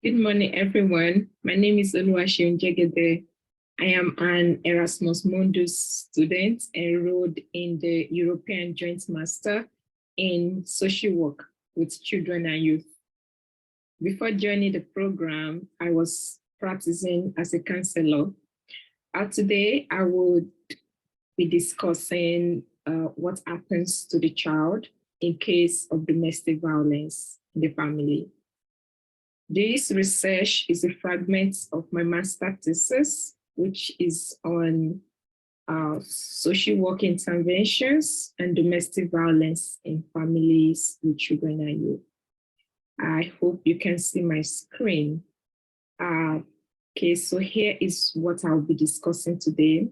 Good morning, everyone. My name is Oluwaseun Jegede. I am an Erasmus Mundus student enrolled in the European Joint Master in Social Work with Children and Youth. Before joining the program, I was practicing as a counselor. Today, I would be discussing what happens to the child in case of domestic violence in the family. This research is a fragment of my master thesis, which is on social work interventions and domestic violence in families with children and youth. I hope you can see my screen. Okay, so here is what I'll be discussing today.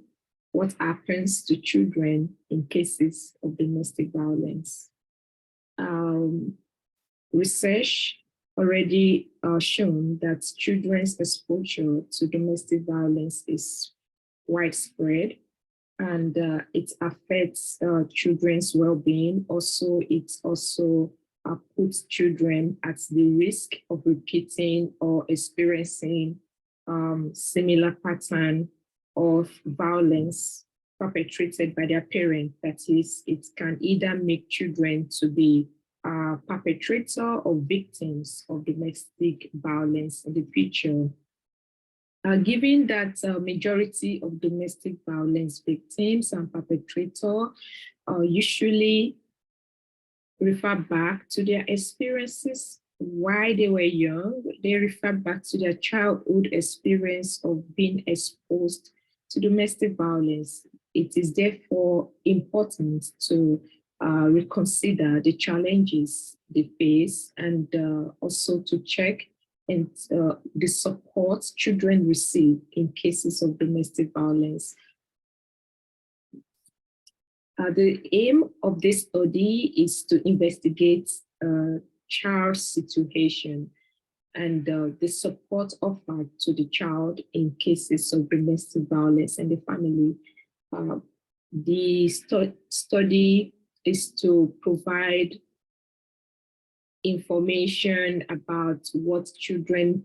What happens to children in cases of domestic violence? Research already shown that children's exposure to domestic violence is widespread, and it affects children's well-being. Also, it also puts children at the risk of repeating or experiencing similar pattern of violence perpetrated by their parent. That is, it can either make children to be perpetrator or victims of domestic violence in the future. Given that majority of domestic violence victims and perpetrators usually refer back to their experiences while they were young, they refer back to their childhood experience of being exposed to domestic violence. It is therefore important to reconsider the challenges they face and also to check and the support children receive in cases of domestic violence. The aim of this study is to investigate child's situation and the support offered to the child in cases of domestic violence in the family. The study is to provide information about what children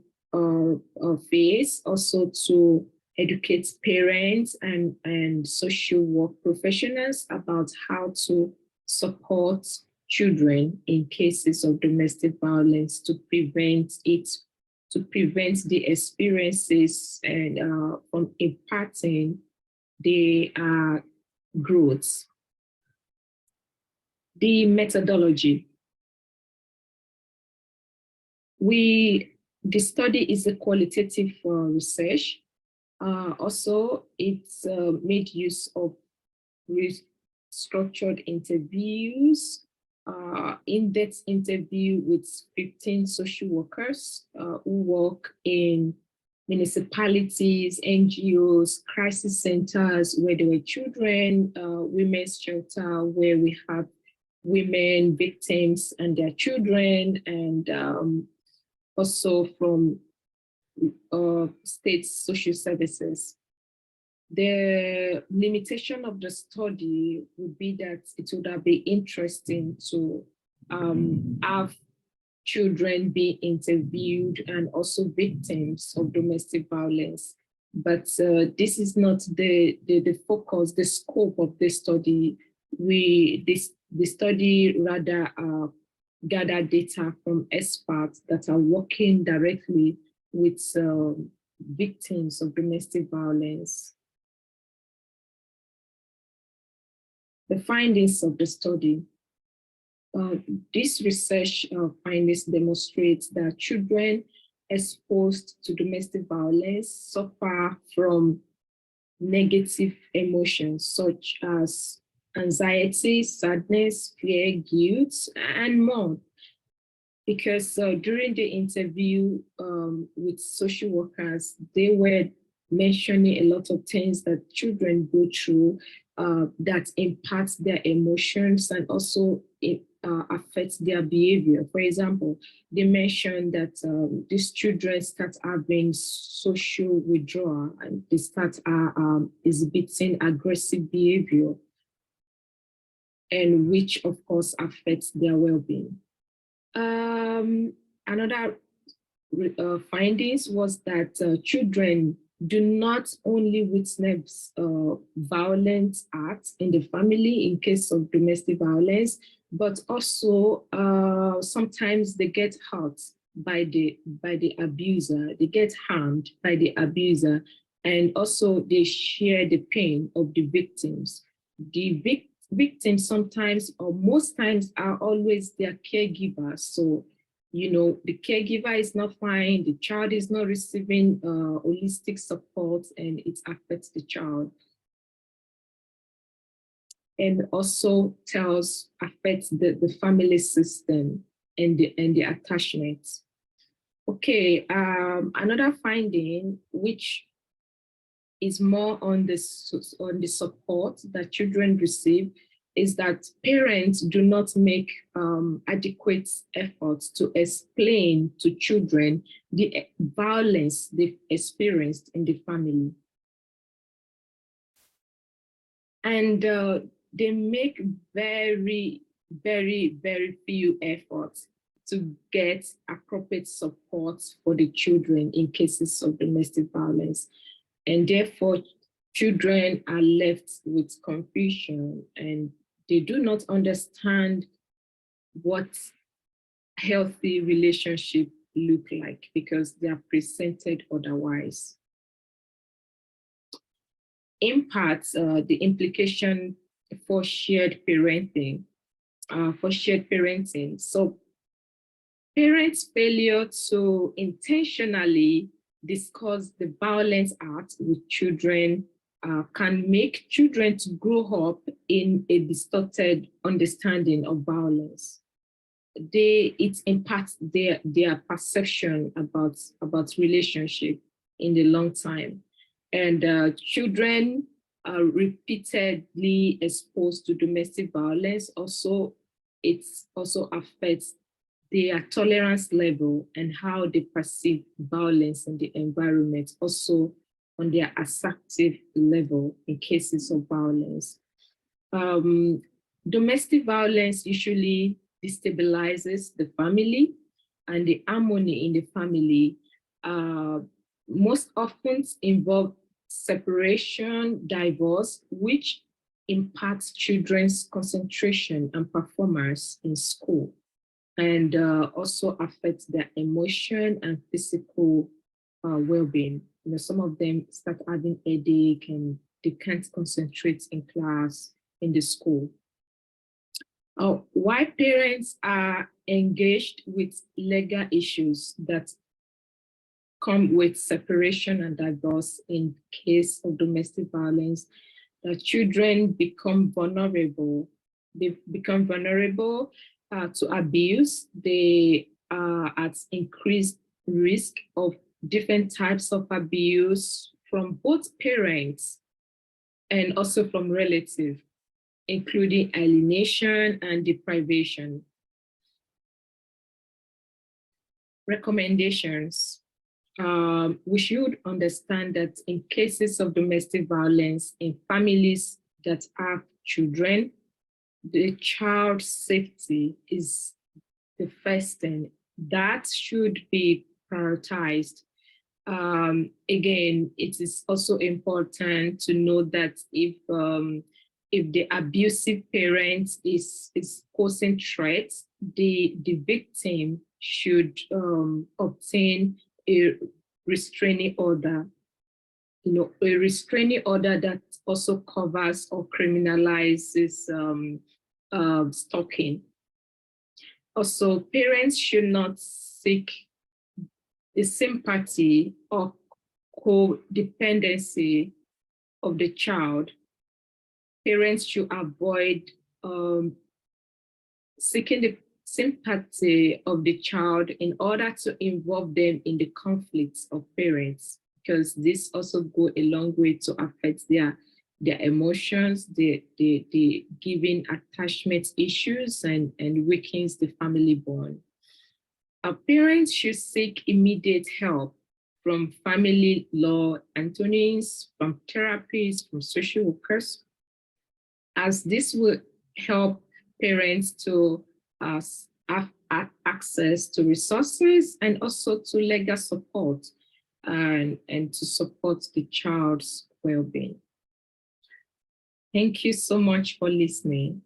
face, also to educate parents and social work professionals about how to support children in cases of domestic violence to prevent the experiences and from impacting the growth. The methodology. The study is a qualitative research. Also, it's made use of structured interviews, in-depth interview with 15 social workers who work in municipalities, NGOs, crisis centers where there were children, women's shelter where we have women victims and their children, and also from state social services. The limitation of the study would be that it would be interesting to have children be interviewed and also victims of domestic violence. But this is not the focus, the scope of the study. The study rather gather data from experts that are working directly with victims of domestic violence. The findings of the study. This research findings demonstrates that children exposed to domestic violence suffer from negative emotions such as anxiety, sadness, fear, guilt, and more. Because during the interview with social workers, they were mentioning a lot of things that children go through that impacts their emotions and also it affects their behavior. For example, they mentioned that these children start having social withdrawal and they start exhibiting aggressive behavior, and which of course affects their well-being. Another findings was that children do not only witness violent acts in the family in case of domestic violence, but also sometimes they get hurt by the abuser, they get harmed by the abuser, and also they share the pain of the victims. The victims sometimes or most times are always their caregivers. So, you know, the caregiver is not fine, the child is not receiving holistic support, and it affects the child. And also affects the family system and the attachment. Okay, another finding, which is more on the support that children receive, is that parents do not make adequate efforts to explain to children the violence they've experienced in the family. And they make very, very, very few efforts to get appropriate support for the children in cases of domestic violence. And therefore, children are left with confusion and they do not understand what healthy relationship look like because they are presented otherwise. Impacts, the implication for shared parenting, So parents' failure to intentionally discuss the violence act with children can make children to grow up in a distorted understanding of violence. It impacts their perception about relationship in the long time. And children are repeatedly exposed to domestic violence. It also affects their tolerance level and how they perceive violence in the environment, also on their assertive level in cases of violence. Domestic violence usually destabilizes the family and the harmony in the family. Most often involve separation, divorce, which impacts children's concentration and performance in school, and also affects their emotion and physical well-being. You know, some of them start having headache and they can't concentrate in class, in the school. Why parents are engaged with legal issues that come with separation and divorce in case of domestic violence, that children become vulnerable. They become vulnerable to abuse. They are at increased risk of different types of abuse from both parents and also from relatives, including alienation and deprivation. Recommendations. We should understand that in cases of domestic violence in families that have children, the child's safety is the first thing that should be prioritized. Again, it is also important to know that if the abusive parent is causing threats, the victim should obtain a restraining order, a restraining order that also covers or criminalizes stalking. Also, parents should not seek the sympathy or codependency of the child. Parents should avoid seeking the sympathy of the child in order to involve them in the conflicts of parents, because this also go a long way to affect their emotions, the giving attachment issues, and weakens the family bond. Parents should seek immediate help from family law attorneys, from therapists, from social workers, as this will help parents to have access to resources and also to legal support and to support the child's well-being. Thank you so much for listening.